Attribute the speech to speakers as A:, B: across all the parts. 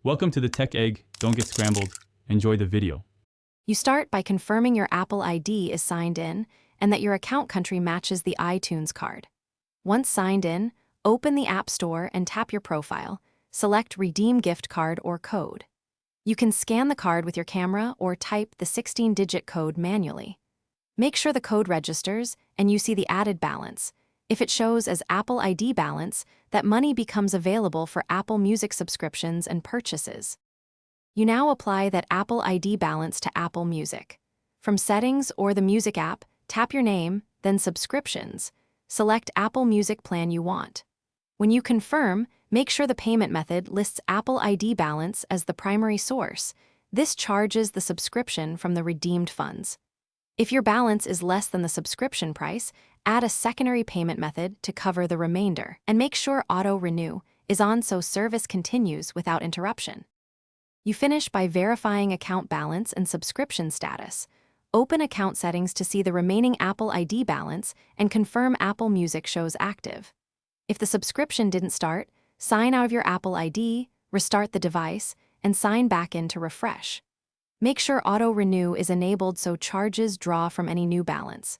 A: Welcome to the Tech Egg. Don't get scrambled. Enjoy the video.
B: You start by confirming your Apple ID is signed in and that your account country matches the iTunes card. Once signed in, open the App Store and tap your profile. Select Redeem Gift Card or Code. You can scan the card with your camera or type the 16-digit code manually. Make sure the code registers and you see the added balance. If it shows as Apple ID balance, that money becomes available for Apple Music subscriptions and purchases. You now apply that Apple ID balance to Apple Music. From Settings or the Music app, tap your name, then Subscriptions. Select Apple Music plan you want. When you confirm, make sure the payment method lists Apple ID balance as the primary source. This charges the subscription from the redeemed funds. If your balance is less than the subscription price, add a secondary payment method to cover the remainder, and make sure Auto Renew is on so service continues without interruption. You finish by verifying account balance and subscription status. Open account settings to see the remaining Apple ID balance and confirm Apple Music shows active. If the subscription didn't start, sign out of your Apple ID, restart the device, and sign back in to refresh. Make sure Auto Renew is enabled so charges draw from any new balance.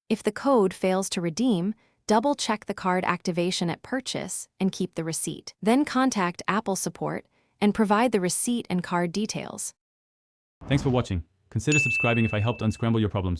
B: If the code fails to redeem, double-check the card activation at purchase and keep the receipt. Then contact Apple support and provide the receipt and card details.
A: Thanks for watching. Consider subscribing if I helped unscramble your problems.